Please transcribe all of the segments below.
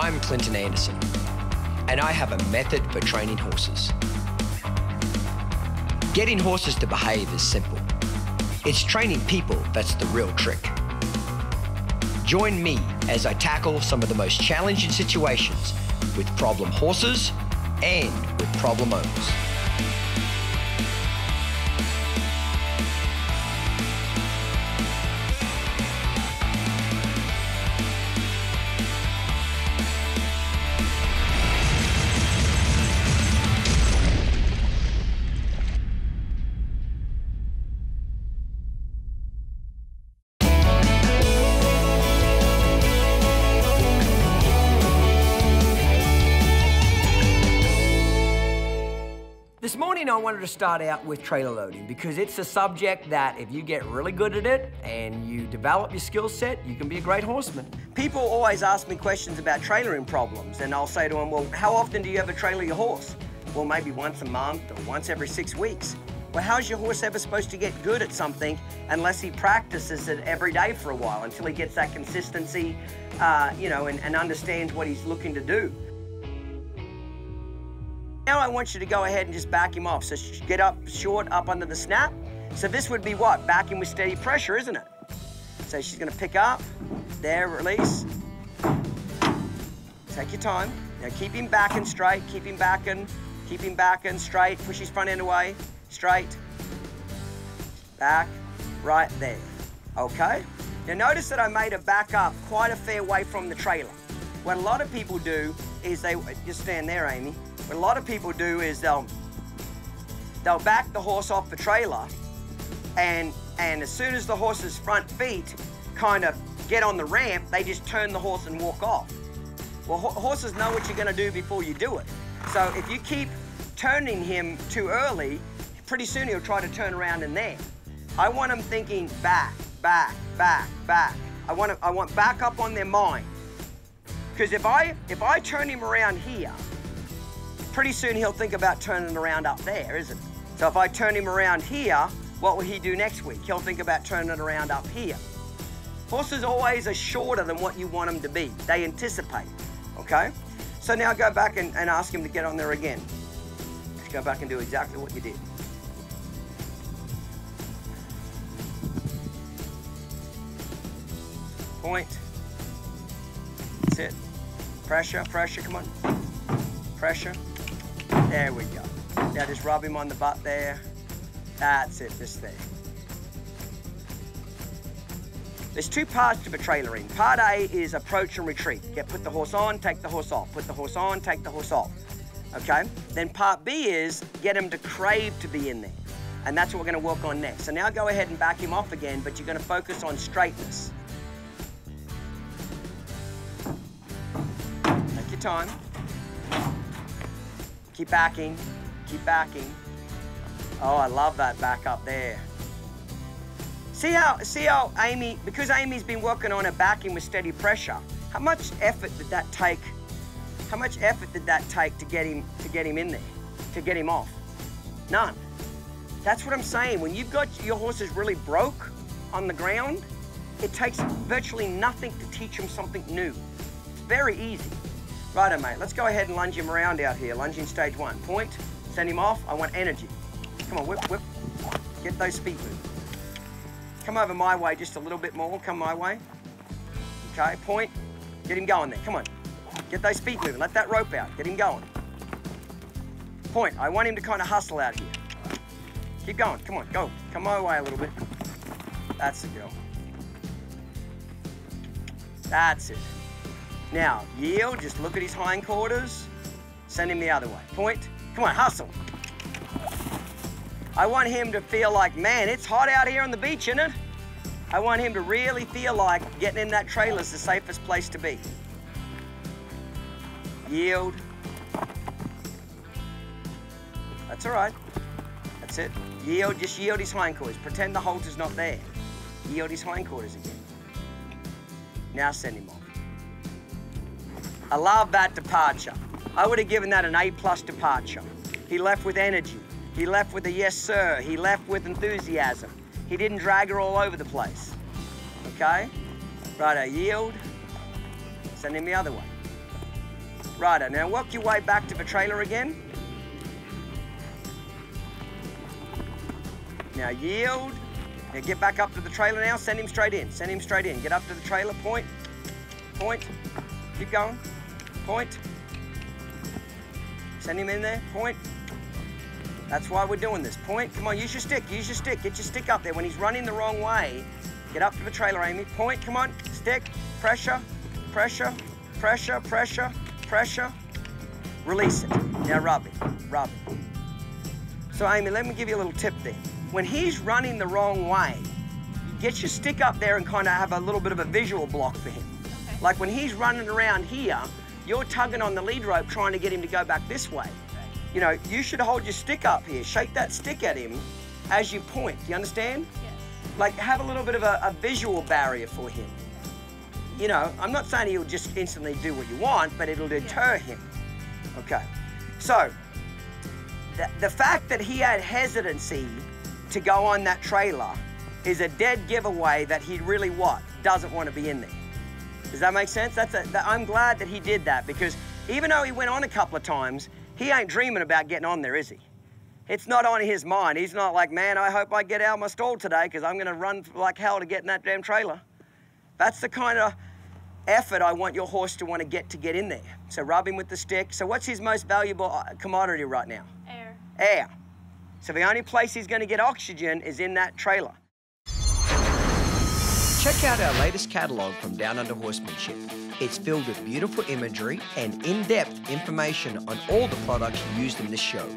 I'm Clinton Anderson, and I have a method for training horses. Getting horses to behave is simple. It's training people that's the real trick. Join me as I tackle some of the most challenging situations with problem horses and with problem owners. This morning I wanted to start out with trailer loading because it's a subject that if you get really good at it and you develop your skill set, you can be a great horseman. People always ask me questions about trailering problems, and I'll say to them, well, how often do you ever trailer your horse? Well, maybe once a month or once every 6 weeks. Well, how's your horse ever supposed to get good at something unless he practices it every day for a while until he gets that consistency, and understands what he's looking to do? Now I want you to go ahead and just back him off. So get up short, up under the snap. So this would be what? Backing with steady pressure, isn't it? So she's gonna pick up, there, release. Take your time. Now keep him backing straight, keep him backing straight, push his front end away, straight, back, right there, okay? Now notice that I made a back up quite a fair way from the trailer. What a lot of people do is they, just stand there, Amy. What a lot of people do is they'll back the horse off the trailer, and as soon as the horse's front feet kind of get on the ramp, they just turn the horse and walk off. Well, horses know what you're gonna do before you do it. So if you keep turning him too early, pretty soon he'll try to turn around in there. I want him thinking back, back, back, back. I want back up on their mind. Because if I turn him around here, pretty soon he'll think about turning around up there, isn't it? So if I turn him around here, what will he do next week? He'll think about turning it around up here. Horses always are shorter than what you want them to be. They anticipate, okay? So now go back and ask him to get on there again. Just go back and do exactly what you did. Point. That's it. Pressure, pressure, come on. Pressure. There we go. Now just rub him on the butt there. That's it, just there. There's two parts to the trailering. Part A is approach and retreat. Put the horse on, take the horse off. Put the horse on, take the horse off. Okay? Then part B is get him to crave to be in there. And that's what we're gonna work on next. So now go ahead and back him off again, but you're gonna focus on straightness. Take your time. Keep backing, keep backing. Oh, I love that back up there. See how Amy, because Amy's been working on her backing with steady pressure, how much effort did that take? How much effort did that take to get him in there, to get him off? None. That's what I'm saying. When you've got your horses really broke on the ground, it takes virtually nothing to teach them something new. It's very easy. Righto, mate, let's go ahead and lunge him around out here. Lunge in stage one. Point, send him off. I want energy. Come on, whip, whip. Get those feet moving. Come over my way just a little bit more. Come my way. Okay, point. Get him going there. Come on. Get those feet moving. Let that rope out. Get him going. Point. I want him to kind of hustle out here. Keep going. Come on, go. Come my way a little bit. That's the girl. That's it. Now, yield, just look at his hindquarters, send him the other way. Point, come on, hustle. I want him to feel like, man, it's hot out here on the beach, isn't it? I want him to really feel like getting in that trailer is the safest place to be. Yield. That's all right. That's it. Yield, just yield his hindquarters. Pretend the halter's not there. Yield his hindquarters again. Now send him off. I love that departure. I would have given that an A+ departure. He left with energy. He left with a yes, sir. He left with enthusiasm. He didn't drag her all over the place. Okay? Righto, yield. Send him the other way. Righto, now work your way back to the trailer again. Now yield. Now get back up to the trailer now. Send him straight in. Send him straight in. Get up to the trailer. Point. Point. Keep going. Point. Send him in there. Point. That's why we're doing this. Point. Come on, use your stick. Use your stick. Get your stick up there. When he's running the wrong way, get up to the trailer, Amy. Point. Come on. Stick. Pressure. Pressure. Pressure. Pressure. Pressure. Release it. Now rub it. Rub it. So, Amy, let me give you a little tip there. When he's running the wrong way, get your stick up there and kind of have a little bit of a visual block for him. Okay. Like when he's running around here, you're tugging on the lead rope trying to get him to go back this way. Right. You know, you should hold your stick up here. Shake that stick at him as you point. Do you understand? Yes. Like have a little bit of a visual barrier for him. You know, I'm not saying he'll just instantly do what you want, but it'll deter him. Okay. So, the fact that he had hesitancy to go on that trailer is a dead giveaway that he really doesn't want to be in there. Does that make sense? I'm glad that he did that, because even though he went on a couple of times, he ain't dreaming about getting on there, is he? It's not on his mind. He's not like, man, I hope I get out of my stall today because I'm going to run like hell to get in that damn trailer. That's the kind of effort I want your horse to want to get in there. So rub him with the stick. So what's his most valuable commodity right now? Air. Air. So the only place he's going to get oxygen is in that trailer. Check out our latest catalogue from Downunder Horsemanship. It's filled with beautiful imagery and in-depth information on all the products used in this show.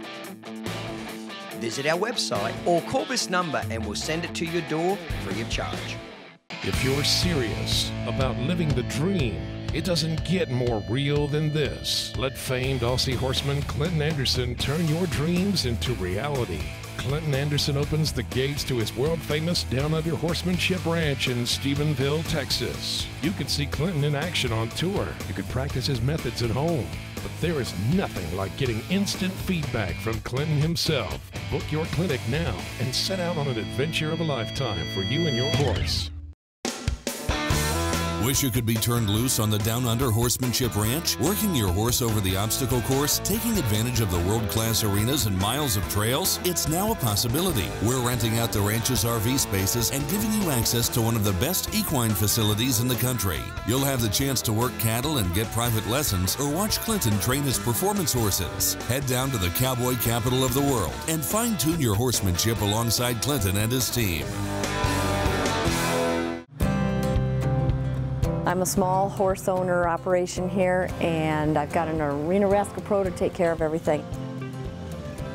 Visit our website or call this number and we'll send it to your door free of charge. If you're serious about living the dream, it doesn't get more real than this. Let famed Aussie horseman Clinton Anderson turn your dreams into reality. Clinton Anderson opens the gates to his world-famous Downunder Horsemanship Ranch in Stephenville, Texas. You could see Clinton in action on tour. You could practice his methods at home. But there is nothing like getting instant feedback from Clinton himself. Book your clinic now and set out on an adventure of a lifetime for you and your horse. Wish you could be turned loose on the Downunder Horsemanship Ranch? Working your horse over the obstacle course? Taking advantage of the world-class arenas and miles of trails? It's now a possibility. We're renting out the ranch's RV spaces and giving you access to one of the best equine facilities in the country. You'll have the chance to work cattle and get private lessons or watch Clinton train his performance horses. Head down to the cowboy capital of the world and fine-tune your horsemanship alongside Clinton and his team. I'm a small horse owner operation here, and I've got an Arena Rascal Pro to take care of everything.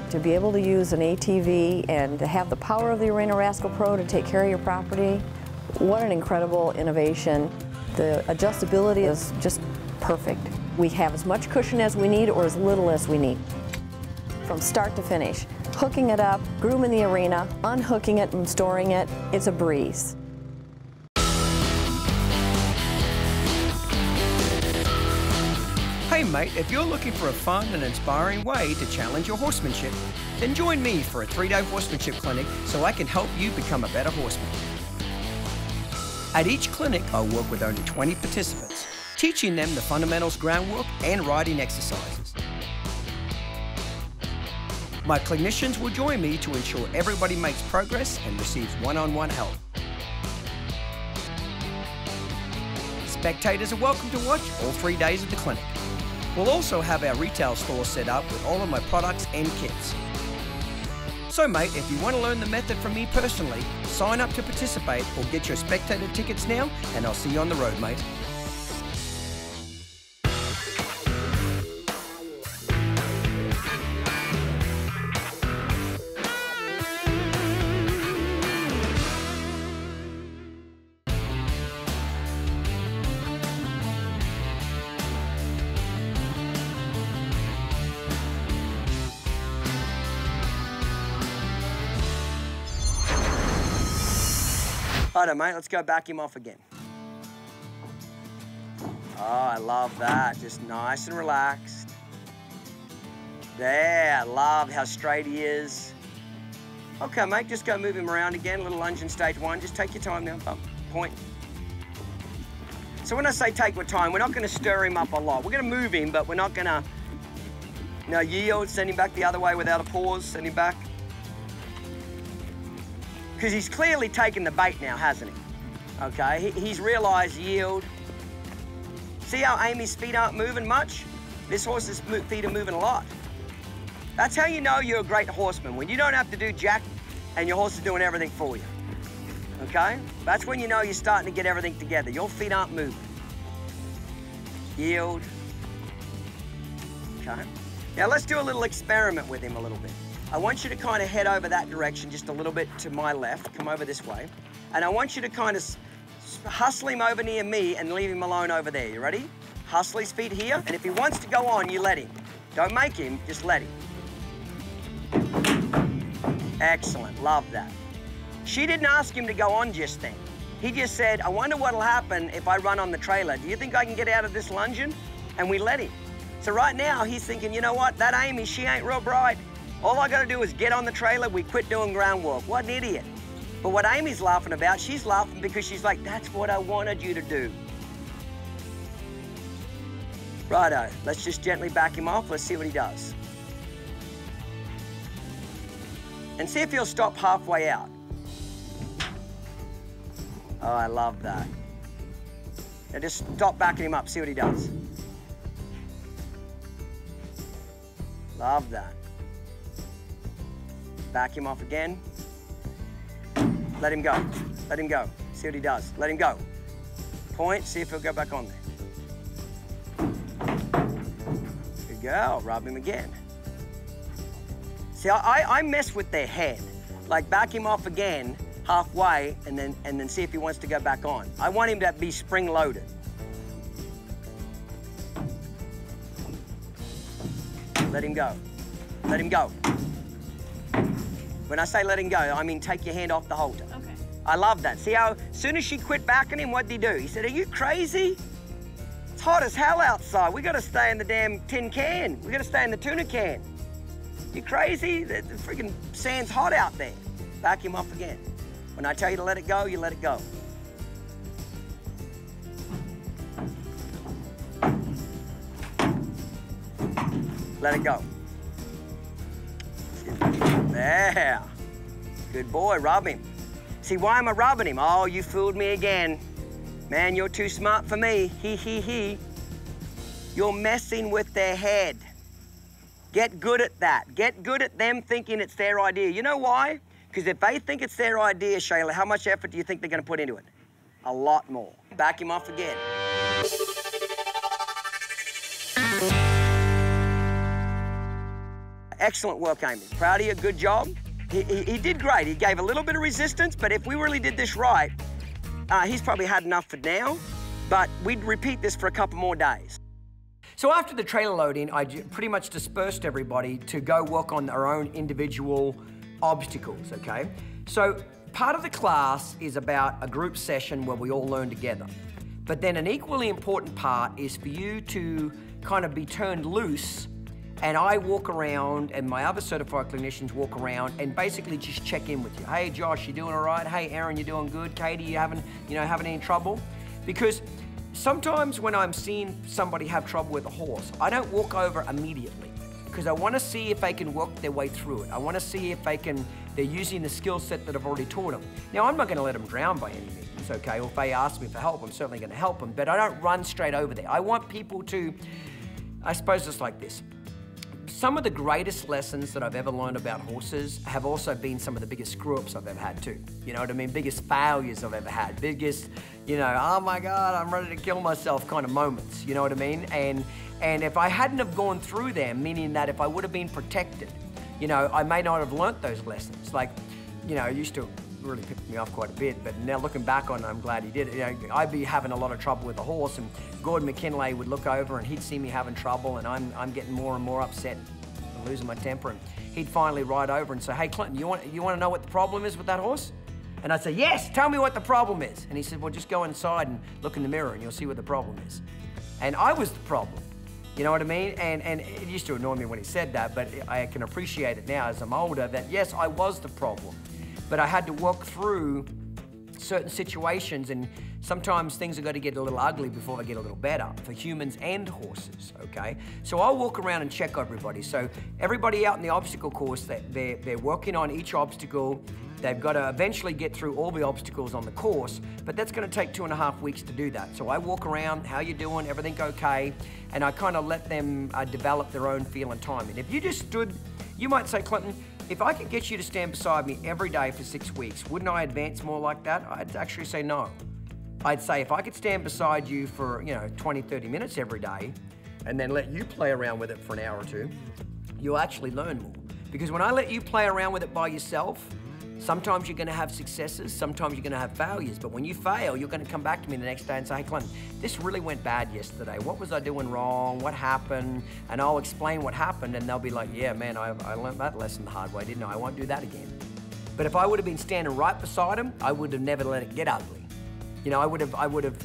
To be able to use an ATV and to have the power of the Arena Rascal Pro to take care of your property, what an incredible innovation. The adjustability is just perfect. We have as much cushion as we need or as little as we need. From start to finish, hooking it up, grooming the arena, unhooking it and storing it, it's a breeze. Hey mate, if you're looking for a fun and inspiring way to challenge your horsemanship, then join me for a 3-day horsemanship clinic so I can help you become a better horseman. At each clinic, I'll work with only 20 participants, teaching them the fundamentals groundwork and riding exercises. My clinicians will join me to ensure everybody makes progress and receives one-on-one help. Spectators are welcome to watch all 3 days of the clinic. We'll also have our retail store set up with all of my products and kits. So mate, if you want to learn the method from me personally, sign up to participate or get your spectator tickets now, and I'll see you on the road, mate. Righto, mate, let's go back him off again. Oh, I love that. Just nice and relaxed. There, I love how straight he is. Okay, mate, just go move him around again. A little lunge in stage 1. Just take your time now. Up, point. So So when I say take your time, we're not going to stir him up a lot. We're going to move him, but we're not going to, yield, send him back the other way without a pause, send him back. Because he's clearly taken the bait now, hasn't he? Okay, he's realized yield. See how Amy's feet aren't moving much? This horse's feet are moving a lot. That's how you know you're a great horseman, when you don't have to do jack and your horse is doing everything for you. Okay? That's when you know you're starting to get everything together. Your feet aren't moving. Yield. Okay? Now let's do a little experiment with him a little bit. I want you to kind of head over that direction just a little bit to my left. Come over this way. And I want you to kind of hustle him over near me and leave him alone over there. You ready? Hustle his feet here. And if he wants to go on, you let him. Don't make him, just let him. Excellent, love that. She didn't ask him to go on just then. He just said, I wonder what'll happen if I run on the trailer. Do you think I can get out of this lunging? And we let him. So right now he's thinking, you know what, that Amy, she ain't real bright. All I gotta do is get on the trailer, we quit doing groundwork. What an idiot. But what Amy's laughing about, she's laughing because she's like, that's what I wanted you to do. Righto, let's just gently back him off. Let's see what he does. And see if he'll stop halfway out. Oh, I love that. Now just stop backing him up, see what he does. Love that. Back him off again. Let him go. Let him go. See what he does. Let him go. Point, see if he'll go back on there. Good go. Rub him again. See, I mess with their head. Like back him off again, halfway, and then see if he wants to go back on. I want him to be spring-loaded. Let him go. Let him go. When I say let him go, I mean take your hand off the halter. Okay. I love that. See how, as soon as she quit backing him, what'd he do? He said, are you crazy? It's hot as hell outside. We gotta stay in the damn tin can. We gotta stay in the tuna can. You crazy? The freaking sand's hot out there. Back him off again. When I tell you to let it go, you let it go. Let it go. There. Good boy, rub him. See, why am I rubbing him? Oh, you fooled me again. Man, you're too smart for me. He. You're messing with their head. Get good at that. Get good at them thinking it's their idea. You know why? Because if they think it's their idea, Shayla, how much effort do you think they're going to put into it? A lot more. Back him off again. Excellent work, Amy. Proud of you, good job. He did great. He gave a little bit of resistance, but if we really did this right, he's probably had enough for now, but we'd repeat this for a couple more days. So after the trailer loading, I pretty much dispersed everybody to go work on their own individual obstacles, okay? So part of the class is about a group session where we all learn together. But then an equally important part is for you to kind of be turned loose, and I walk around and my other certified clinicians walk around and basically just check in with you. Hey Josh, you doing all right? Hey Aaron, you doing good? Katie, you having any trouble? Because sometimes when I'm seeing somebody have trouble with a horse, I don't walk over immediately because I want to see if they can work their way through it. I want to see if they're using the skill set that I've already taught them. Now, I'm not going to let them drown by any means, okay? Or if they ask me for help, I'm certainly going to help them, but I don't run straight over there. I want people to, I suppose it's like this. Some of the greatest lessons that I've ever learned about horses have also been some of the biggest screw-ups I've ever had too. You know what I mean? Biggest failures I've ever had. Biggest, oh my God, I'm ready to kill myself kind of moments. You know what I mean? And if I hadn't have gone through them, meaning that if I would have been protected, I may not have learnt those lessons. Like, it used to really picked me off quite a bit, but now looking back on it, I'm glad he did it. I'd be having a lot of trouble with the horse, and Gordon McKinley would look over and he'd see me having trouble, and I'm getting more and more upset and losing my temper, and he'd finally ride over and say, hey Clinton, you want to know what the problem is with that horse? And I'd say, yes, tell me what the problem is. And he said, well, just go inside and look in the mirror and you'll see what the problem is. And I was the problem. You know what I mean? And it used to annoy me when he said that, but I can appreciate it now as I'm older that yes, I was the problem. But I had to work through certain situations, and sometimes things have got to get a little ugly before they get a little better for humans and horses, okay? So I'll walk around and check everybody. So everybody out in the obstacle course, they're working on each obstacle. They've got to eventually get through all the obstacles on the course, but that's going to take 2.5 weeks to do that. So I walk around, how you doing, everything okay? And I kind of let them develop their own feel and time. And if you just stood, you might say, Clinton, if I could get you to stand beside me every day for 6 weeks, wouldn't I advance more like that? I'd actually say no. I'd say if I could stand beside you for, 20, 30 minutes every day and then let you play around with it for an hour or two, you'll actually learn more. Because when I let you play around with it by yourself, sometimes you're going to have successes, sometimes you're going to have failures, but when you fail, you're going to come back to me the next day and say, hey, Clinton, this really went bad yesterday. What was I doing wrong? What happened? And I'll explain what happened, and they'll be like, yeah, man, I learned that lesson the hard way, didn't I? I won't do that again. But if I would have been standing right beside him, I would have never let it get ugly. I would have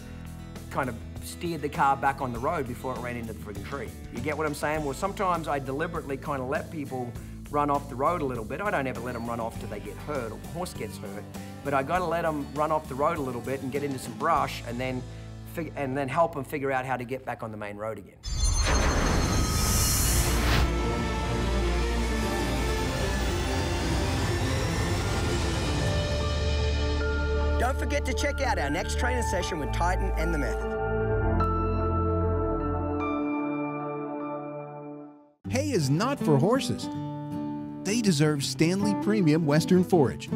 kind of steered the car back on the road before it ran into the friggin' tree. You get what I'm saying? Well, sometimes I deliberately kind of let people run off the road a little bit. I don't ever let them run off till they get hurt or the horse gets hurt, but I got to let them run off the road a little bit and get into some brush, and then help them figure out how to get back on the main road again. Don't forget to check out our next training session with Titan and the Method. Hay is not for horses. They deserve Stanley Premium Western Forage.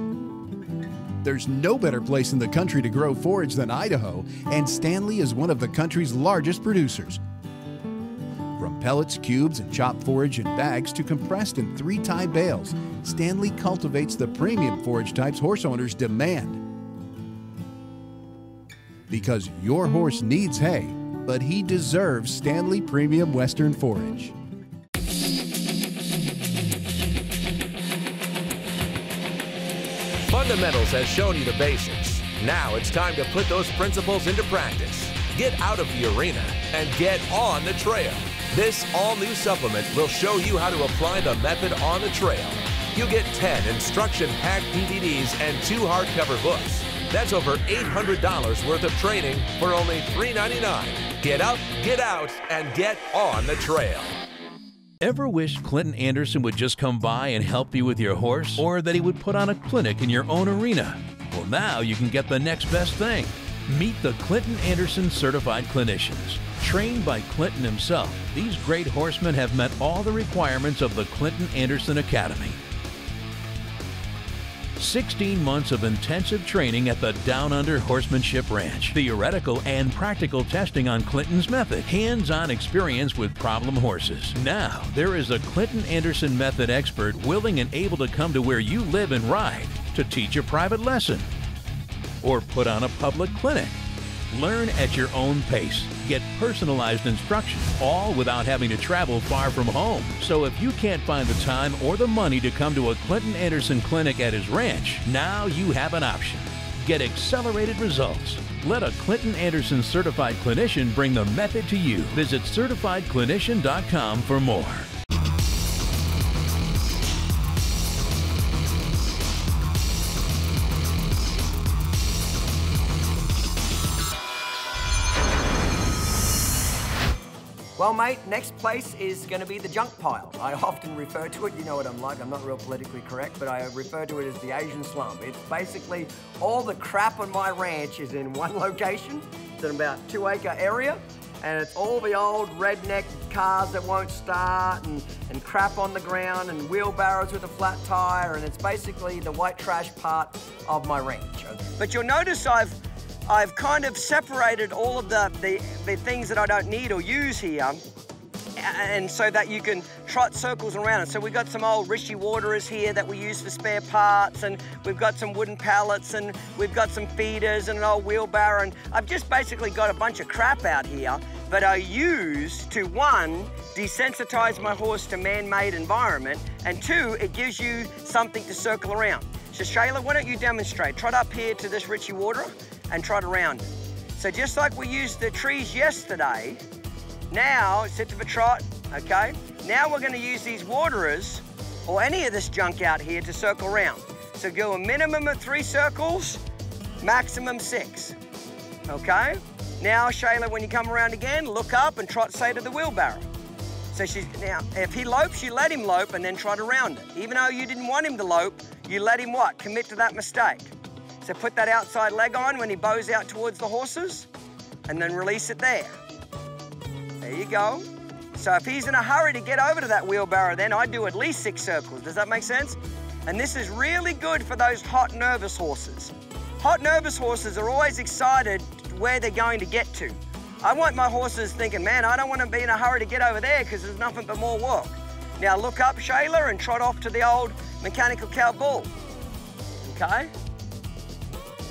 There's no better place in the country to grow forage than Idaho, and Stanley is one of the country's largest producers. From pellets, cubes, and chopped forage in bags to compressed in 3-tie bales, Stanley cultivates the premium forage types horse owners demand. Because your horse needs hay, but he deserves Stanley Premium Western Forage. Fundamentals has shown you the basics. Now it's time to put those principles into practice. Get out of the arena and get on the trail. This all-new supplement will show you how to apply the method on the trail. You get 10 instruction-packed DVDs and 2 hardcover books. That's over $800 worth of training for only $3.99. Get up, get out, and get on the trail. Ever wished Clinton Anderson would just come by and help you with your horse, or that he would put on a clinic in your own arena? Well, now you can get the next best thing. Meet the Clinton Anderson Certified Clinicians. Trained by Clinton himself, these great horsemen have met all the requirements of the Clinton Anderson Academy. 16 months of intensive training at the Downunder Horsemanship Ranch. Theoretical and practical testing on Clinton's method. Hands-on experience with problem horses. Now, there is a Clinton Anderson method expert willing and able to come to where you live and ride to teach a private lesson or put on a public clinic. Learn at your own pace. Get personalized instruction, all without having to travel far from home. So if you can't find the time or the money to come to a Clinton Anderson clinic at his ranch, now you have an option. Get accelerated results. Let a Clinton Anderson certified clinician bring the method to you. Visit certifiedclinician.com for more. Well, mate, next place is going to be the junk pile. I often refer to it, you know what I'm like, I'm not real politically correct, but I refer to it as the Asian slum. It's basically all the crap on my ranch is in one location. It's in about 2-acre area, and it's all the old redneck cars that won't start and crap on the ground and wheelbarrows with a flat tire, and it's basically the white trash part of my ranch. But you'll notice I've kind of separated all of the things that I don't need or use here, and so that you can trot circles around it. So we've got some old Rishi waterers here that we use for spare parts, and we've got some wooden pallets, and we've got some feeders and an old wheelbarrow, and I've just basically got a bunch of crap out here that I use to, 1, desensitize my horse to man-made environment, and 2, it gives you something to circle around. So Shayla, why don't you demonstrate? Trot up here to this Rishi waterer and trot around it. So just like we used the trees yesterday, now sit to the trot, okay? Now we're gonna use these waterers or any of this junk out here to circle around. So go a minimum of 3 circles, Maximum 6. Okay? Now, Shayla, when you come around again, look up and trot say to the wheelbarrow. So now, if he lopes, you let him lope and then trot around it. Even though you didn't want him to lope, you let him what? Commit to that mistake. So put that outside leg on when he bows out towards the horses and then release it there. There you go. So if he's in a hurry to get over to that wheelbarrow, then I do at least 6 circles. Does that make sense? And this is really good for those hot, nervous horses. Hot, nervous horses are always excited where they're going to get to. I want my horses thinking, man, I don't want to be in a hurry to get over there because there's nothing but more work. Now look up, Shayla, and trot off to the old mechanical cow bull. Okay?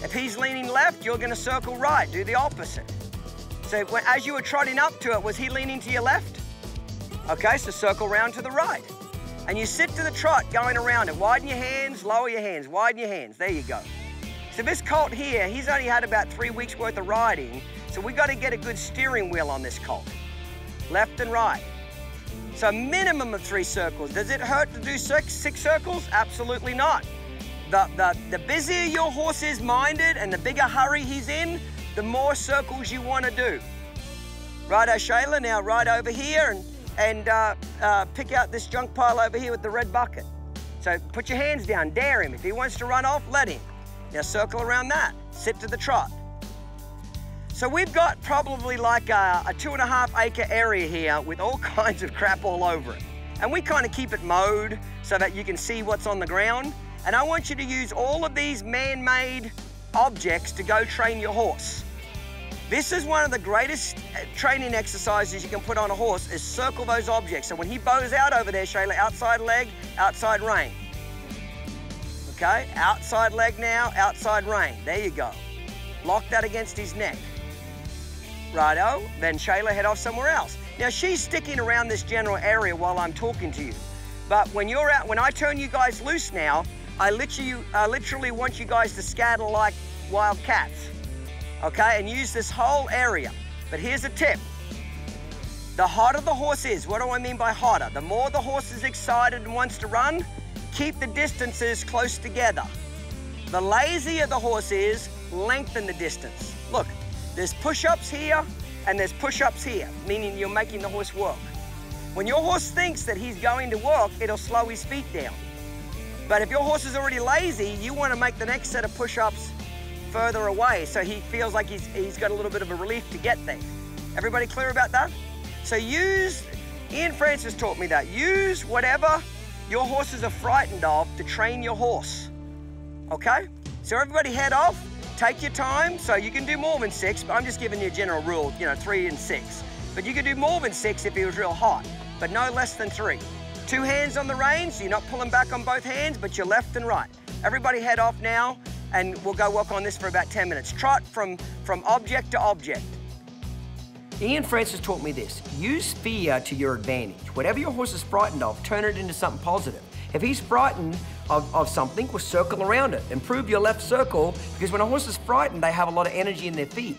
If he's leaning left, you're going to circle right, do the opposite. So as you were trotting up to it, was he leaning to your left? Okay, so circle round to the right. And you sit to the trot going around it. Widen your hands, lower your hands, widen your hands. There you go. So this colt here, he's only had about 3 weeks worth of riding, so we got to get a good steering wheel on this colt. Left and right. So a minimum of 3 circles. Does it hurt to do 6 circles? Absolutely not. The busier your horse is minded and the bigger hurry he's in, the more circles you want to do. Righto, Shayla, now right over here and pick out this junk pile over here with the red bucket. So put your hands down, dare him. If he wants to run off, let him. Now circle around that, sit to the trot. So we've got probably like a 2.5 acre area here with all kinds of crap all over it. And we kind of keep it mowed so that you can see what's on the ground. And I want you to use all of these man-made objects to go train your horse. This is one of the greatest training exercises you can put on a horse is circle those objects. So when he bows out over there, Shayla, outside leg, outside rein. Okay, outside leg now, outside rein. There you go. Lock that against his neck. Righto, then Shayla head off somewhere else. Now she's sticking around this general area while I'm talking to you. But when you're out, when I turn you guys loose now, I literally want you guys to scatter like wild cats. Okay, and use this whole area. But here's a tip. The hotter the horse is, what do I mean by hotter? The more the horse is excited and wants to run, keep the distances close together. The lazier the horse is, lengthen the distance. Look, there's push-ups here and there's push-ups here, meaning you're making the horse work. When your horse thinks that he's going to work, it'll slow his feet down. But if your horse is already lazy, you want to make the next set of push-ups further away so he feels like he's got a little bit of a relief to get there. Everybody clear about that? So Ian Francis taught me that. Use whatever your horses are frightened of to train your horse, okay? So everybody head off, take your time. So you can do more than 6, but I'm just giving you a general rule, 3 and 6. But you could do more than 6 if he was real hot, but no less than 3. 2 hands on the reins, so you're not pulling back on both hands, but you're left and right. Everybody head off now, and we'll go work on this for about 10 minutes. Trot from object to object. Ian Francis taught me this. Use fear to your advantage. Whatever your horse is frightened of, turn it into something positive. If he's frightened of something, we'll circle around it. Improve your left circle, because when a horse is frightened, they have a lot of energy in their feet.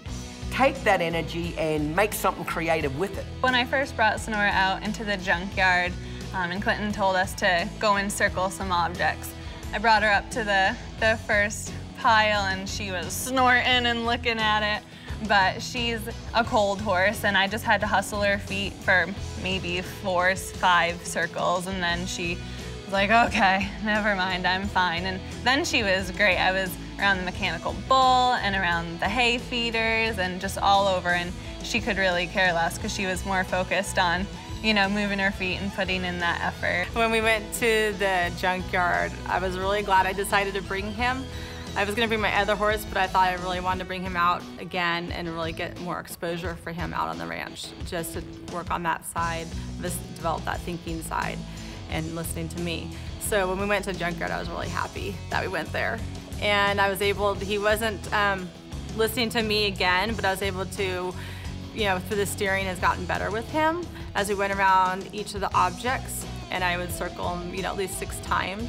Take that energy and make something creative with it. When I first brought Sonora out into the junkyard, and Clinton told us to go and circle some objects, I brought her up to the first pile and she was snorting and looking at it. But she's a cold horse and I just had to hustle her feet for maybe 4 or 5 circles, and then she was like, okay, never mind, I'm fine. And then she was great. I was around the mechanical bull and around the hay feeders and just all over, and she could really care less because she was more focused on moving her feet and putting in that effort. When we went to the junkyard, I was really glad I decided to bring him. I was gonna bring my other horse, but I thought I really wanted to bring him out again and really get more exposure for him out on the ranch, just to work on that side, develop that thinking side and listening to me. So when we went to the junkyard, I was really happy that we went there. And I was able, he wasn't listening to me again, but I was able to, through the steering has gotten better with him as we went around each of the objects, and I would circle him, at least 6 times.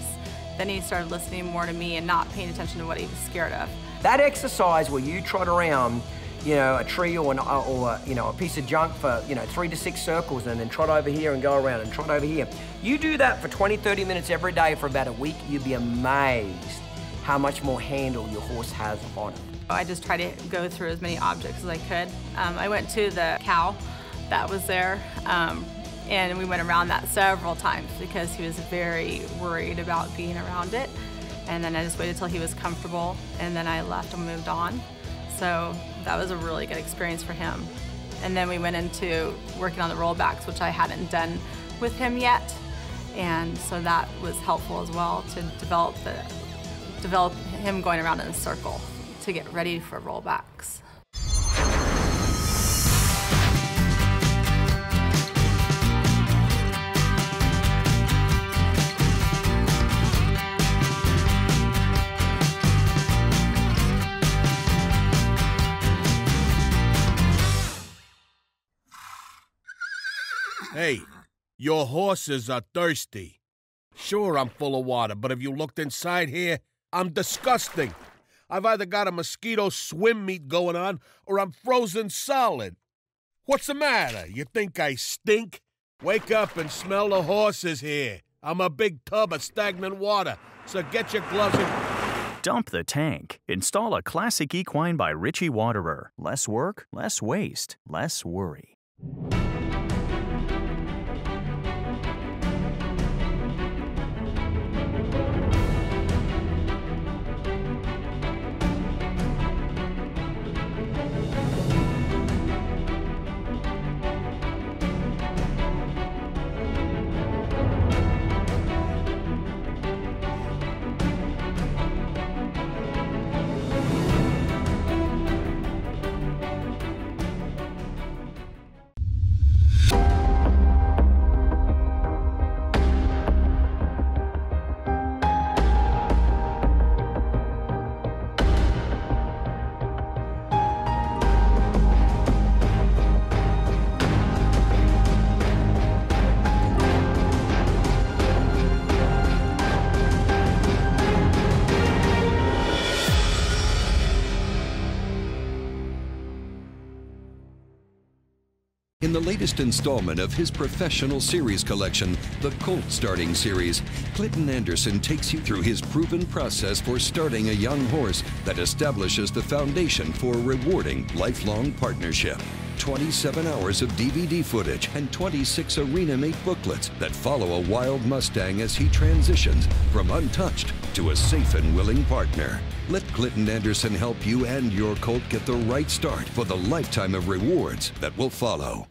Then he started listening more to me and not paying attention to what he was scared of. That exercise where you trot around, a tree or a piece of junk for 3 to 6 circles, and then trot over here and go around and trot over here. You do that for 20, 30 minutes every day for about a week, you'd be amazed how much more handle your horse has on it. I just tried to go through as many objects as I could. I went to the cow that was there, and we went around that several times because he was very worried about being around it. And then I just waited till he was comfortable, and then I left and moved on. So that was a really good experience for him. And then we went into working on the rollbacks, which I hadn't done with him yet. And so that was helpful as well to develop him going around in a circle to get ready for rollbacks. Hey, your horses are thirsty. Sure, I'm full of water, but have you looked inside here? I'm disgusting. I've either got a mosquito swim meet going on, or I'm frozen solid. What's the matter? You think I stink? Wake up and smell the horses here. I'm a big tub of stagnant water, so get your gloves and... Dump the tank. Install a classic equine by Ritchie Waterer. Less work, less waste, less worry. In the latest installment of his professional series collection, the Colt Starting Series, Clinton Anderson takes you through his proven process for starting a young horse that establishes the foundation for a rewarding lifelong partnership. 27 hours of DVD footage and 26 arena mate booklets that follow a wild Mustang as he transitions from untouched to a safe and willing partner. Let Clinton Anderson help you and your colt get the right start for the lifetime of rewards that will follow.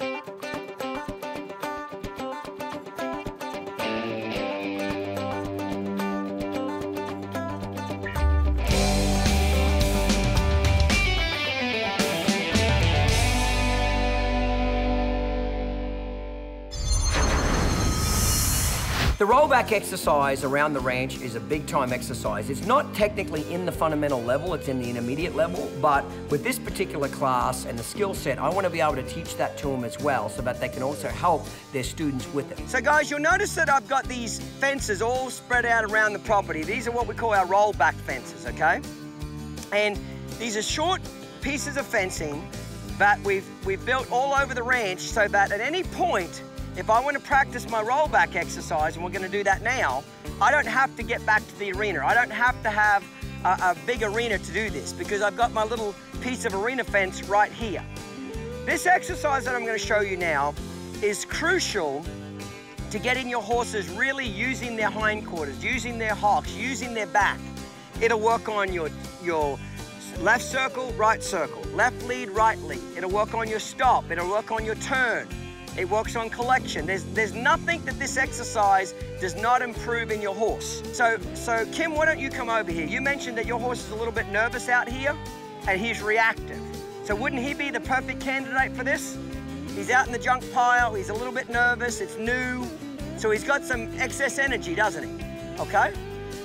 The rollback exercise around the ranch is a big time exercise. It's not technically in the fundamental level, it's in the intermediate level, but with this particular class and the skill set, I want to be able to teach that to them as well so that they can also help their students with it. So guys, you'll notice that I've got these fences all spread out around the property. These are what we call our rollback fences, okay? And these are short pieces of fencing that we've built all over the ranch so that at any point, if I want to practice my rollback exercise, and we're going to do that now, I don't have to get back to the arena. I don't have to have a big arena to do this because I've got my little piece of arena fence right here. This exercise that I'm going to show you now is crucial to getting your horses really using their hindquarters, using their hocks, using their back. It'll work on your left circle, left lead, right lead. It'll work on your stop. It'll work on your turn. It works on collection. There's nothing that this exercise does not improve in your horse. So Kim, why don't you come over here? You mentioned that your horse is a little bit nervous out here and he's reactive. So wouldn't he be the perfect candidate for this? He's out in the junk pile, he's a little bit nervous, it's new. So he's got some excess energy, doesn't he? Okay?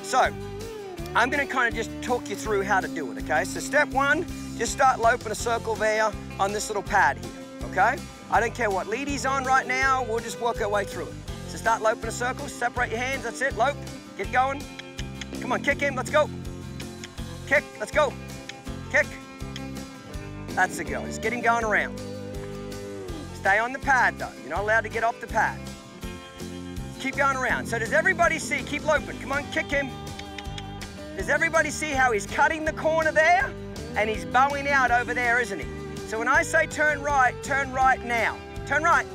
So I'm gonna kind of just talk you through how to do it, okay? So step one, just start loping a circle there on this little pad here, okay? I don't care what lead he's on right now, we'll just work our way through it. So start loping a circle, separate your hands, that's it, lope, get going. Come on, kick him, let's go. Kick, let's go. Kick. That's the go, just get him going around. Stay on the pad though, you're not allowed to get off the pad. Keep going around. So does everybody see, keep loping, come on, kick him. Does everybody see how he's cutting the corner there and he's bowing out over there, isn't he? So when I say turn right now. Turn right.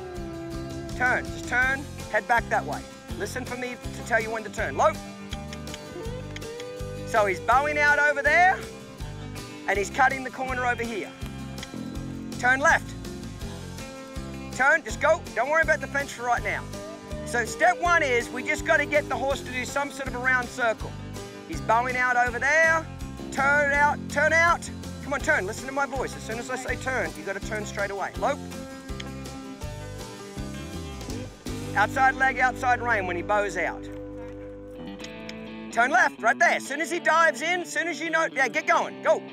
Turn, just turn, head back that way. Listen for me to tell you when to turn. Lope. So he's bowing out over there, and he's cutting the corner over here. Turn left. Turn, just go. Don't worry about the fence for right now. So step one is we just got to get the horse to do some sort of a round circle. He's bowing out over there. Turn out, turn out. Come on, turn, listen to my voice. As soon as I say turn, you got to turn straight away. Lope. Outside leg, outside rein when he bows out. Turn left, right there. As soon as he dives in, as soon as you know, yeah, get going, go.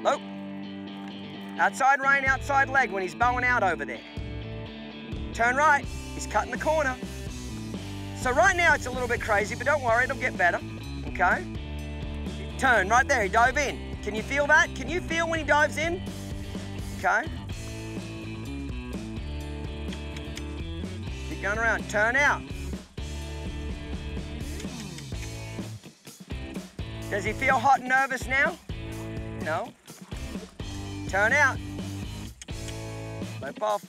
Lope. Outside rein, outside leg when he's bowing out over there. Turn right, he's cutting the corner. So right now it's a little bit crazy, but don't worry, it'll get better, okay? Turn, right there, he dove in. Can you feel that? Can you feel when he dives in? Okay. Keep going around, turn out. Does he feel hot and nervous now? No. Turn out. Lope off.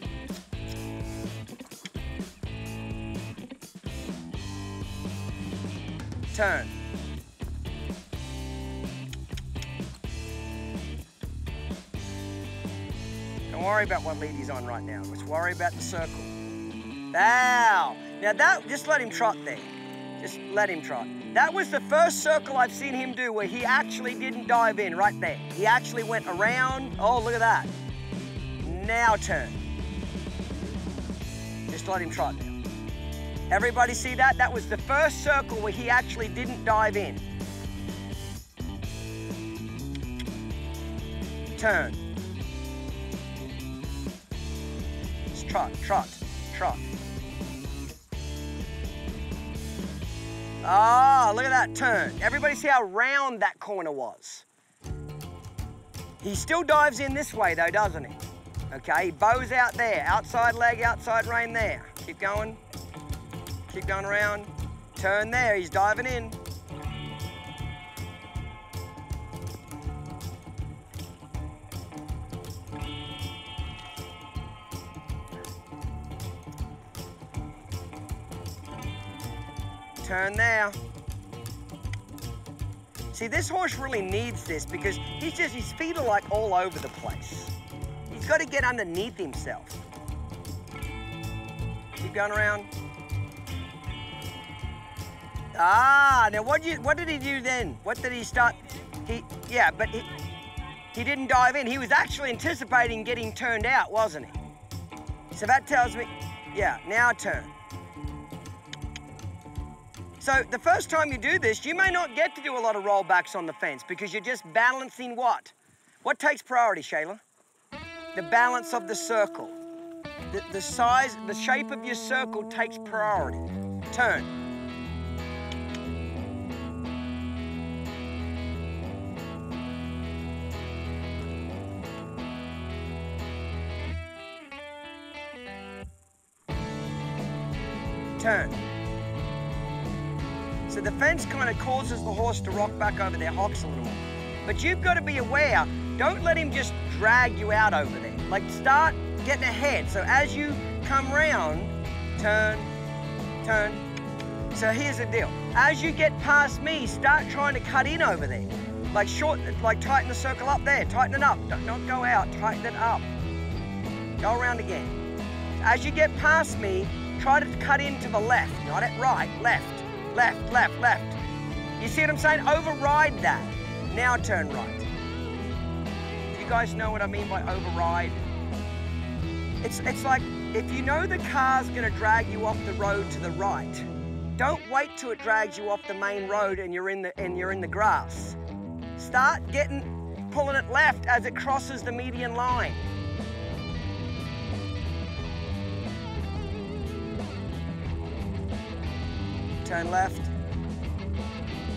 Turn. Don't worry about what lead he's on right now. Let's worry about the circle. Now that, just let him trot there. Just let him trot. That was the first circle I've seen him do where he actually didn't dive in, right there. He actually went around. Oh, look at that. Now turn. Just let him trot now. Everybody see that? That was the first circle where he actually didn't dive in. Turn. Just trot, trot, trot. Ah, look at that turn. Everybody see how round that corner was? He still dives in this way though, doesn't he? Okay, he bows out there. Outside leg, outside rein there. Keep going. Keep going around. Turn there, he's diving in. Turn there. See, this horse really needs this because his feet are like all over the place. He's got to get underneath himself. Keep going around. Ah, now what did he do then? What did he start? He didn't dive in. He was actually anticipating getting turned out, wasn't he? So that tells me, yeah, now turn. So the first time you do this, you may not get to do a lot of rollbacks on the fence because you're just balancing what? What takes priority, Shayla? The balance of the circle. The size, the shape of your circle takes priority. Turn. Turn. So the fence kind of causes the horse to rock back over their hocks a little more. But you've got to be aware, don't let him just drag you out over there. Like start getting ahead. So as you come round, turn, turn. So here's the deal. As you get past me, start trying to cut in over there. Like tighten the circle up there, tighten it up. Don't not go out, tighten it up. Go around again. As you get past me, try to cut in to the left, not at right, left. Left, left, left. You see what I'm saying? Override that. Now turn right. Do you guys know what I mean by override? It's like if you know the car's gonna drag you off the road to the right, don't wait till it drags you off the main road and you're in the grass. Start pulling it left as it crosses the median line. Turn left.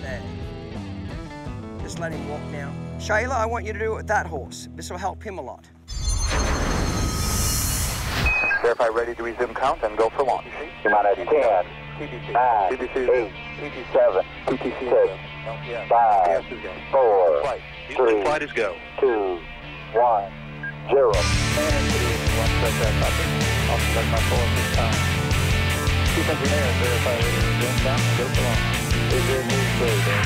There. Just let him walk now. Shayla, I want you to do it with that horse. This will help him a lot. Verify ready to resume count and go for launch. 10, 9, 8, 7, 6, LTS. 5, LTS is go. 4, Flight. 3, Flight is go. 2, 1, 0. And it is 1 set topic. I'll select my full at this time. Chief engineer, verify radar resume count and go for launch. Is there new further?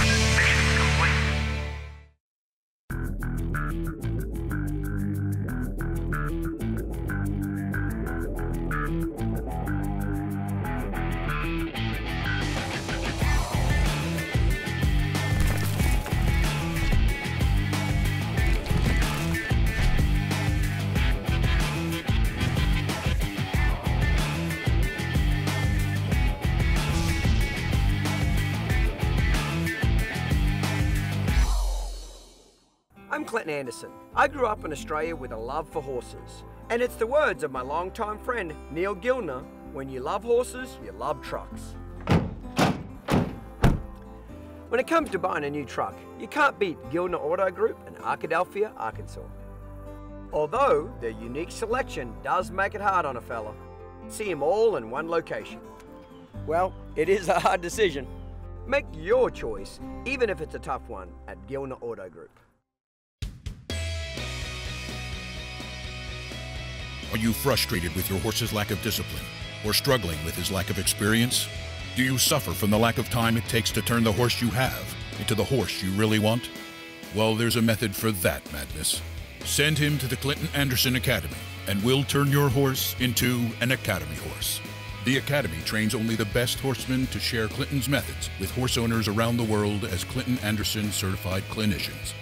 I'm Clinton Anderson. I grew up in Australia with a love for horses. And it's the words of my longtime friend, Neil Gilner, when you love horses, you love trucks. When it comes to buying a new truck, you can't beat Gilner Auto Group in Arkadelphia, Arkansas. Although their unique selection does make it hard on a fella, see them all in one location. Well, it is a hard decision. Make your choice, even if it's a tough one, at Gilner Auto Group. Are you frustrated with your horse's lack of discipline or struggling with his lack of experience? Do you suffer from the lack of time it takes to turn the horse you have into the horse you really want? Well, there's a method for that madness. Send him to the Clinton Anderson Academy and we'll turn your horse into an Academy horse. The Academy trains only the best horsemen to share Clinton's methods with horse owners around the world as Clinton Anderson certified clinicians.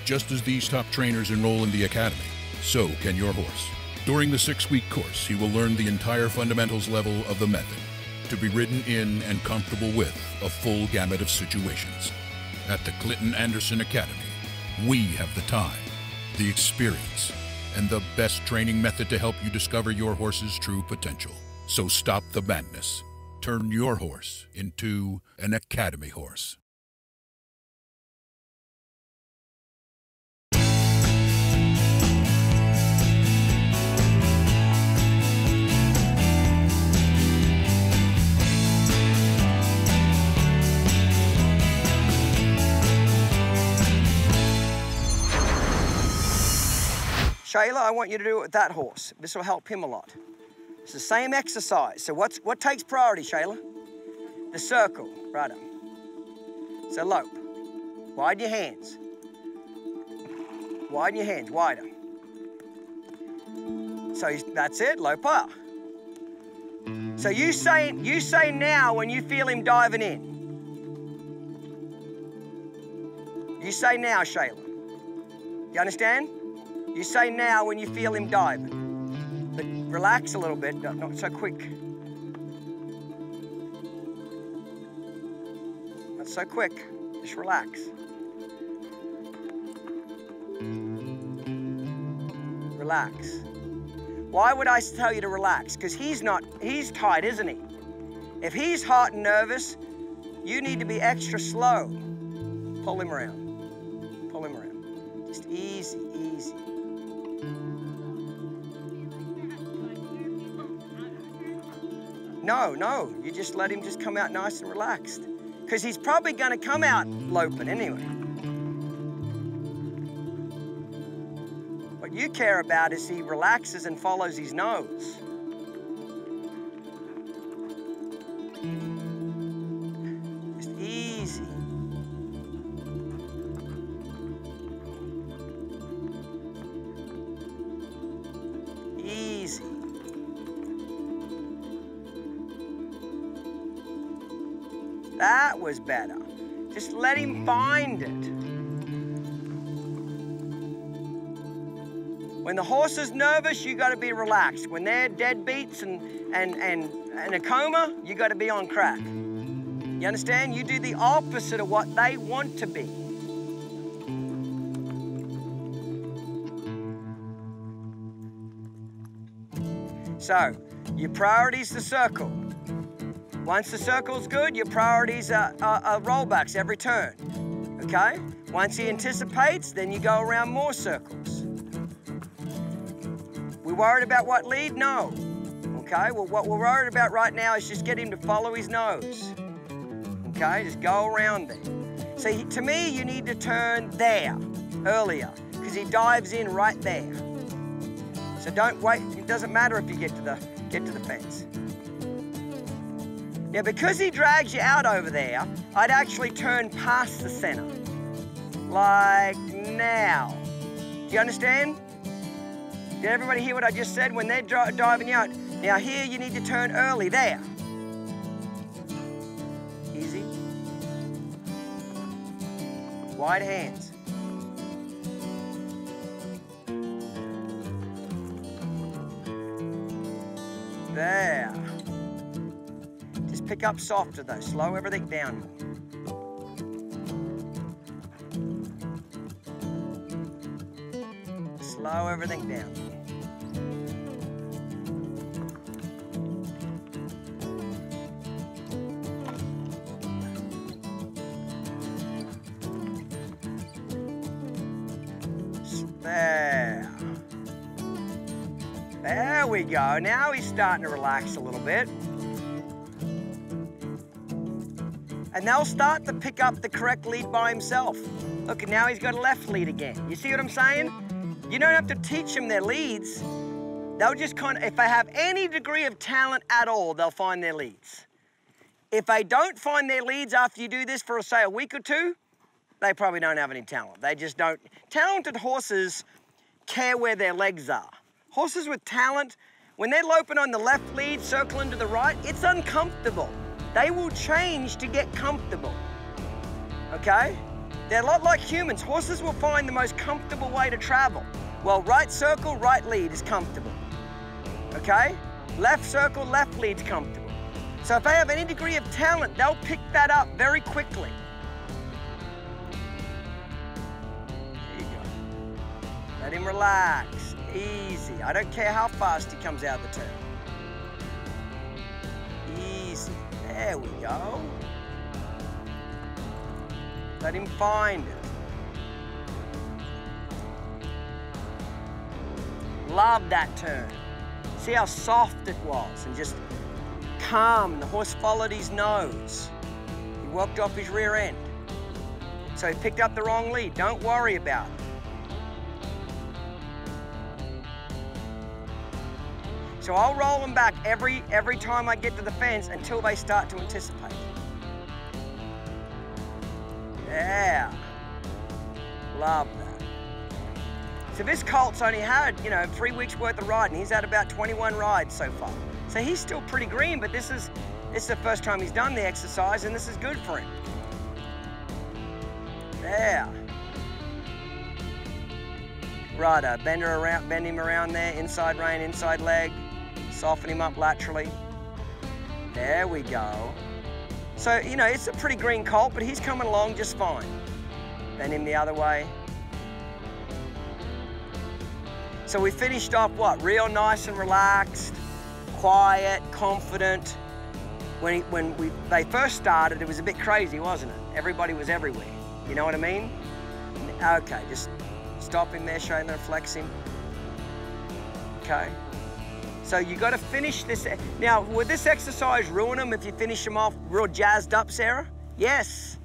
Just as these top trainers enroll in the Academy, so can your horse. During the 6-week course, he will learn the entire fundamentals level of the method to be ridden in and comfortable with a full gamut of situations. At the Clinton Anderson Academy, we have the time, the experience, and the best training method to help you discover your horse's true potential. So stop the madness. Turn your horse into an Academy horse. Shayla, I want you to do it with that horse. This will help him a lot. It's the same exercise. So what takes priority, Shayla? The circle, right up. So lope. Widen your hands. Widen your hands, wider. So that's it, lope up. So you say now when you feel him diving in. You say now, Shayla. You understand? You say now when you feel him diving. But relax a little bit, not so quick. Not so quick, just relax. Relax. Why would I tell you to relax? Because he's tight, isn't he? If he's hot and nervous, you need to be extra slow. Pull him around. Pull him around. Just easy, easy. No, you just let him just come out nice and relaxed. Because he's probably going to come out loping anyway. What you care about is he relaxes and follows his nose. Just easy. Easy. That was better. Just let him find it. When the horse is nervous, you got to be relaxed. When they're dead beats and in a coma, you got to be on crack. You understand? You do the opposite of what they want to be. So, your priority's the circle. Once the circle's good, your priorities are rollbacks every turn, okay? Once he anticipates, then you go around more circles. We worried about what lead? No. Okay, well, what we're worried about right now is just get him to follow his nose. Okay, just go around there. So to me, you need to turn there, earlier, because he dives in right there. So don't wait, it doesn't matter if you get to the fence. Now, because he drags you out over there, I'd actually turn past the center. Like now. Do you understand? Did everybody hear what I just said? When they're diving you out. Now here you need to turn early, there. Easy. Wide hands. There. Just pick up softer though, slow everything down. Slow everything down. There. There we go. Now he's starting to relax a little bit. And they'll start to pick up the correct lead by himself. Look, and now he's got a left lead again. You see what I'm saying? You don't have to teach them their leads. They'll just kind of, if they have any degree of talent at all, they'll find their leads. If they don't find their leads after you do this for, say, a week or two, they probably don't have any talent. They just don't. Talented horses care where their legs are. Horses with talent, when they're loping on the left lead, circling to the right, it's uncomfortable. They will change to get comfortable, okay? They're a lot like humans. Horses will find the most comfortable way to travel. Well, right circle, right lead is comfortable, okay? Left circle, left lead's comfortable. So if they have any degree of talent, they'll pick that up very quickly. There you go. Let him relax, easy. I don't care how fast he comes out of the turn. Easy, there we go. Let him find it. Love that turn. See how soft it was and just calm. The horse followed his nose. He walked off his rear end. So he picked up the wrong lead. Don't worry about it. So I'll roll them back every time I get to the fence until they start to anticipate. Yeah, love that. So this colt's only had, 3 weeks worth of riding. He's had about 21 rides so far. So he's still pretty green, but this is the first time he's done the exercise, and this is good for him. Yeah. Righto, bend him around there, inside rein, inside leg. Soften him up laterally. There we go. So, it's a pretty green colt, but he's coming along just fine. Bend him the other way. So we finished off what? Real nice and relaxed, quiet, confident. When they first started, it was a bit crazy, wasn't it? Everybody was everywhere. You know what I mean? Okay, just stop him there, show him there, flex him. Okay. So you got to finish this. Now, would this exercise ruin them if you finish them off real jazzed up, Sarah? Yes.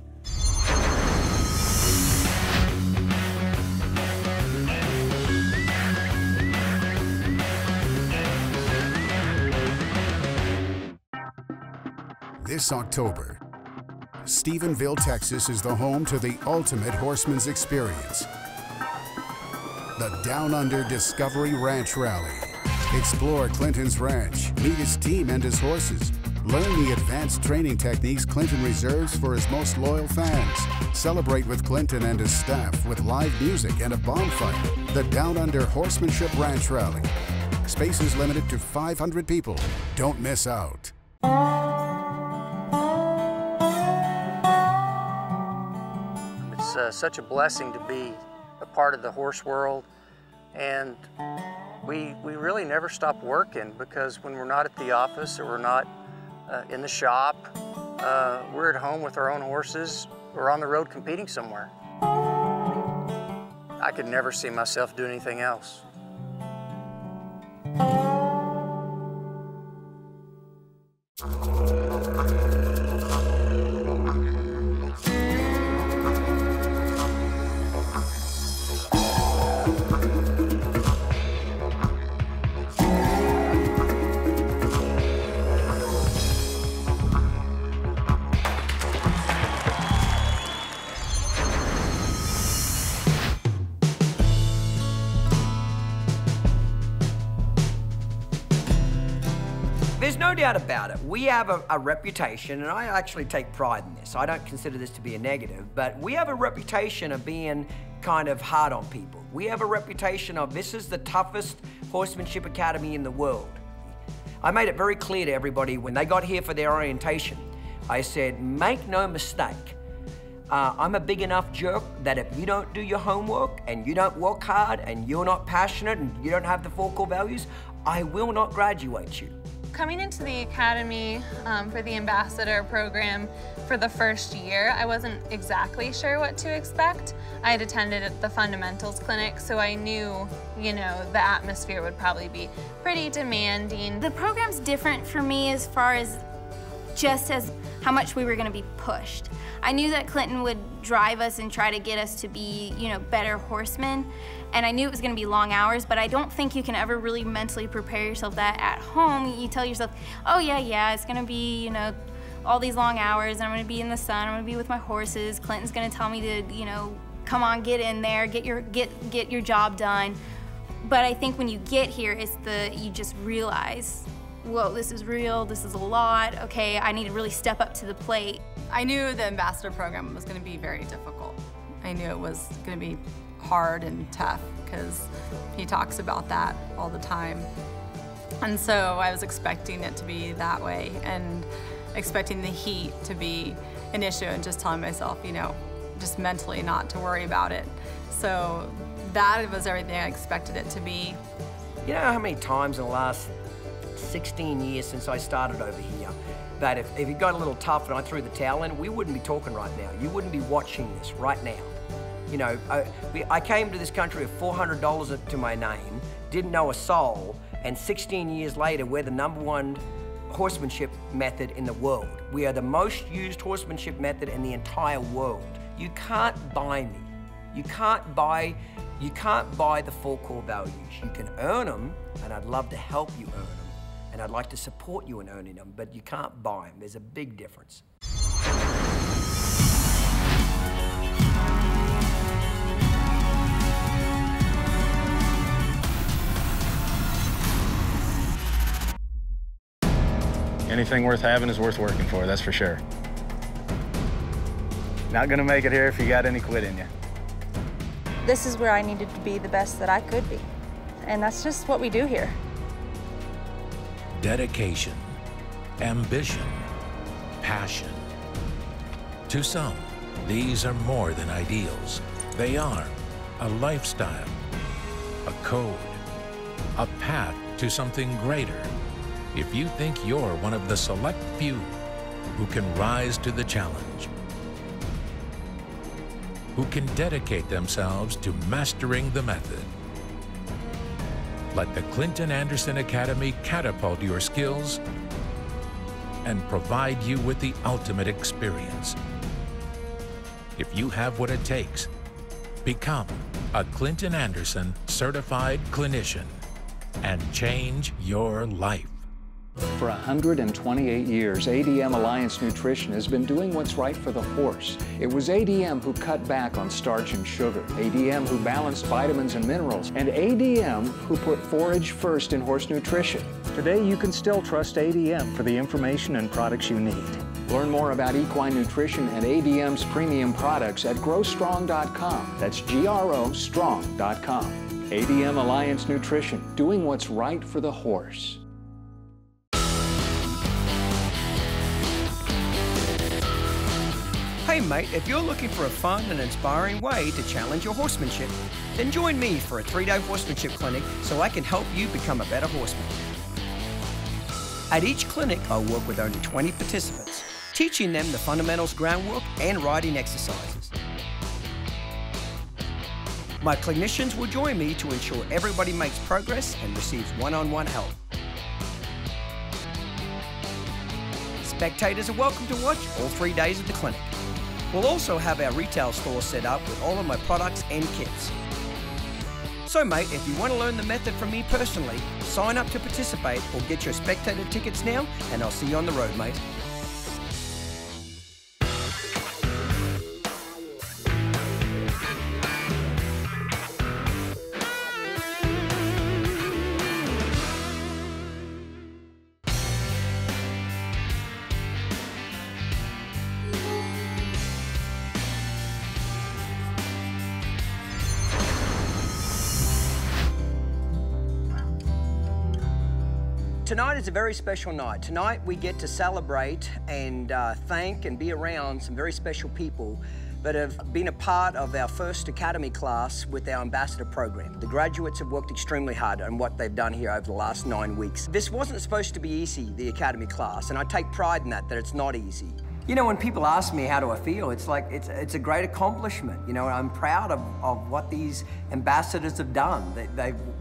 This October, Stephenville, Texas is the home to the ultimate horseman's experience. The Downunder Discovery Ranch Rally. Explore Clinton's ranch, meet his team and his horses. Learn the advanced training techniques Clinton reserves for his most loyal fans. Celebrate with Clinton and his staff with live music and a bonfire. The Downunder Horsemanship Ranch Rally. Space is limited to 500 people. Don't miss out. It's such a blessing to be a part of the horse world, and we really never stop working, because when we're not at the office or we're not in the shop, we're at home with our own horses or on the road competing somewhere. I could never see myself doing anything else. no doubt about it. We have a reputation, and I actually take pride in this. I don't consider this to be a negative, but we have a reputation of being kind of hard on people. We have a reputation of this is the toughest horsemanship academy in the world. I made it very clear to everybody when they got here for their orientation. I said, make no mistake. I'm a big enough jerk that if you don't do your homework and you don't work hard and you're not passionate and you don't have the 4 core values, I will not graduate you. Coming into the academy for the ambassador program for the first year, I wasn't exactly sure what to expect. I had attended the fundamentals clinic, so I knew, you know, the atmosphere would probably be pretty demanding. The program's different for me as far as just as how much we were going to be pushed. I knew that Clinton would drive us and try to get us to be, you know, better horsemen, and I knew it was going to be long hours, but I don't think you can ever really mentally prepare yourself that at home. You tell yourself, oh yeah, it's going to be, you know, all these long hours, and I'm going to be in the sun, I'm going to be with my horses, Clinton's going to tell me to, you know, come on, get in there, get your job done. But I think when you get here, you just realize, whoa, this is real, this is a lot, okay, I need to really step up to the plate. I knew the ambassador program was going to be very difficult. I knew it was going to be hard and tough because he talks about that all the time. And so I was expecting it to be that way and expecting the heat to be an issue and just telling myself, you know, just mentally not to worry about it. So that was everything I expected it to be. You know how many times in the last 16 years since I started over here that if it got a little tough and I threw the towel in, we wouldn't be talking right now. You wouldn't be watching this right now. You know, I came to this country with $400 to my name, didn't know a soul, and 16 years later, we're the #1 horsemanship method in the world. We are the most used horsemanship method in the entire world. You can't buy me. You can't buy the 4 core values. You can earn them, and I'd love to help you earn them. And I'd like to support you in earning them, but you can't buy them. There's a big difference. Anything worth having is worth working for, that's for sure. Not gonna make it here if you got any quit in you. This is where I needed to be the best that I could be. And that's just what we do here. Dedication, ambition, passion. To some, these are more than ideals. They are a lifestyle, a code, a path to something greater. If you think you're one of the select few who can rise to the challenge, who can dedicate themselves to mastering the method, let the Clinton Anderson Academy catapult your skills and provide you with the ultimate experience. If you have what it takes, become a Clinton Anderson certified clinician and change your life. For 128 years, ADM Alliance Nutrition has been doing what's right for the horse. It was ADM who cut back on starch and sugar, ADM who balanced vitamins and minerals, and ADM who put forage first in horse nutrition. Today, you can still trust ADM for the information and products you need. Learn more about equine nutrition and ADM's premium products at growstrong.com. That's GROstrong.com. ADM Alliance Nutrition, doing what's right for the horse. Hey mate, if you're looking for a fun and inspiring way to challenge your horsemanship, then join me for a 3-day horsemanship clinic so I can help you become a better horseman. At each clinic, I'll work with only 20 participants, teaching them the fundamentals groundwork and riding exercises. My clinicians will join me to ensure everybody makes progress and receives one-on-one help. Spectators are welcome to watch all 3 days of the clinic. We'll also have our retail store set up with all of my products and kits. So mate, if you want to learn the method from me personally, sign up to participate or get your spectator tickets now, and I'll see you on the road, mate. Tonight is a very special night. Tonight we get to celebrate and thank and be around some very special people that have been a part of our first academy class with our ambassador program. The graduates have worked extremely hard on what they've done here over the last 9 weeks. This wasn't supposed to be easy, the academy class, and I take pride in that it's not easy. You know, when people ask me how do I feel, it's like it's a great accomplishment. You know, I'm proud of what these ambassadors have done.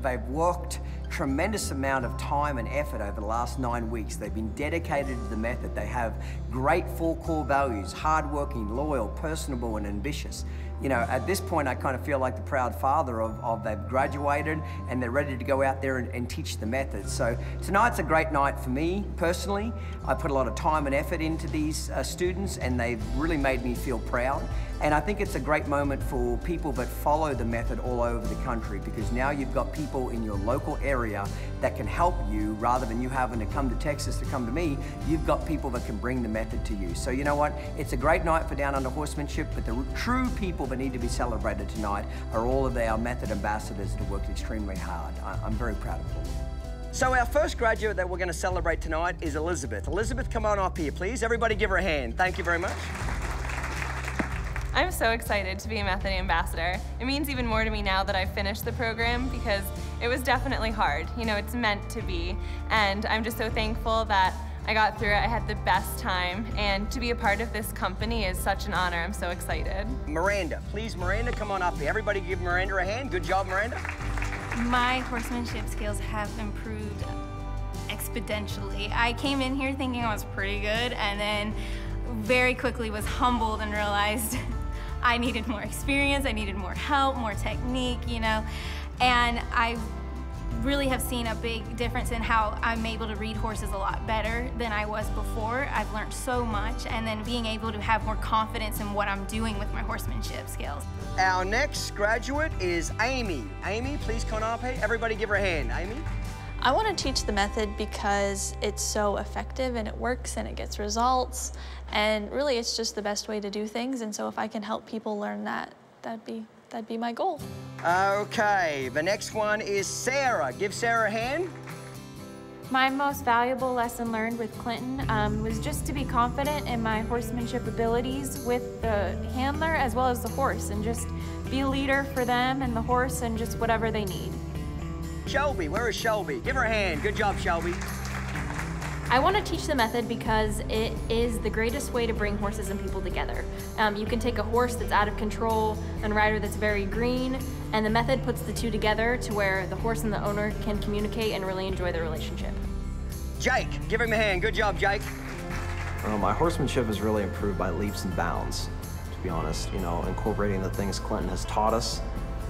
They've worked tremendous amount of time and effort over the last 9 weeks. They've been dedicated to the method. They have great 4 core values: hardworking, loyal, personable, and ambitious. You know, at this point, I kind of feel like the proud father of they've graduated and they're ready to go out there and teach the method. So tonight's a great night for me personally. I put a lot of time and effort into these students, and they've really made me feel proud. And I think it's a great moment for people that follow the method all over the country, because now you've got people in your local area that can help you rather than you having to come to Texas to come to me. You've got people that can bring the method to you. So you know what? It's a great night for Downunder Horsemanship, but the true people that need to be celebrated tonight are all of our method ambassadors that have worked extremely hard. I'm very proud of all of them. So our first graduate that we're going to celebrate tonight is Elizabeth. Elizabeth, come on up here, please. Everybody give her a hand. Thank you very much. I'm so excited to be a Method Ambassador. It means even more to me now that I've finished the program, because it was definitely hard. You know, it's meant to be. And I'm just so thankful that I got through it. I had the best time. And to be a part of this company is such an honor. I'm so excited. Miranda, please, Miranda, come on up here. Everybody give Miranda a hand. Good job, Miranda. My horsemanship skills have improved exponentially. I came in here thinking I was pretty good, and then very quickly was humbled and realized I needed more experience, I needed more help, more technique, you know. And I really have seen a big difference in how I'm able to read horses a lot better than I was before. I've learned so much, and then being able to have more confidence in what I'm doing with my horsemanship skills. Our next graduate is Amy. Amy, please come up here. Everybody give her a hand. Amy? I want to teach the method because it's so effective and it works and it gets results, and really it's just the best way to do things, and so if I can help people learn that, that'd be my goal. Okay, the next one is Sarah. Give Sarah a hand. My most valuable lesson learned with Clinton was just to be confident in my horsemanship abilities with the handler as well as the horse, and just be a leader for them and the horse and just whatever they need. Shelby, where is Shelby? Give her a hand. Good job, Shelby. I want to teach the method because it is the greatest way to bring horses and people together. You can take a horse that's out of control and a rider that's very green, and the method puts the two together to where the horse and the owner can communicate and really enjoy the relationship. Jake, give him a hand. Good job, Jake. My horsemanship has really improved by leaps and bounds, to be honest. You know, incorporating the things Clinton has taught us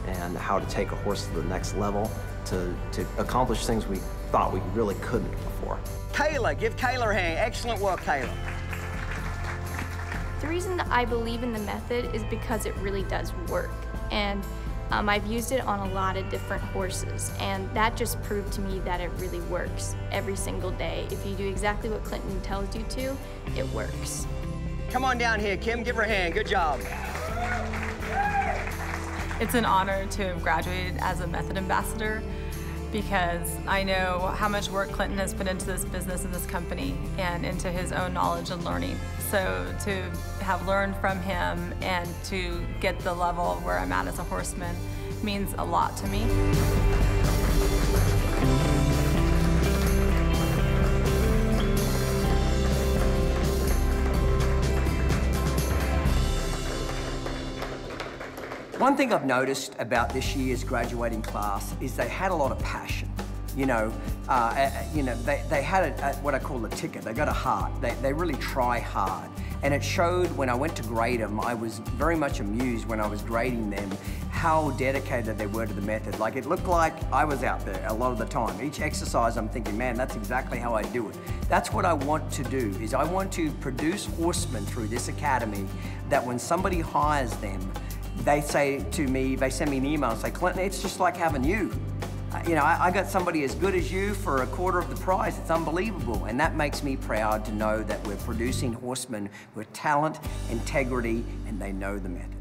and how to take a horse to the next level to accomplish things we thought we really couldn't before. Kayla, give Kayla a hand. Excellent work, Kayla. The reason that I believe in the method is because it really does work. And I've used it on a lot of different horses, and that just proved to me that it really works every single day. If you do exactly what Clinton tells you to, it works. Come on down here, Kim. Give her a hand. Good job. It's an honor to have graduated as a Method Ambassador, because I know how much work Clinton has put into this business and this company and into his own knowledge and learning. So to have learned from him and to get the level where I'm at as a horseman means a lot to me. One thing I've noticed about this year's graduating class is they had a lot of passion. They had what I call a ticket. They got a heart. They really try hard. And it showed when I went to grade them. I was very much amused when I was grading them how dedicated they were to the method. Like, it looked like I was out there a lot of the time. Each exercise I'm thinking, man, that's exactly how I do it. That's what I want to do, is I want to produce horsemen through this academy that when somebody hires them, they say to me, they send me an email and say, Clinton, it's just like having you. I got somebody as good as you for a quarter of the price. It's unbelievable. And that makes me proud to know that we're producing horsemen with talent, integrity, and they know the method.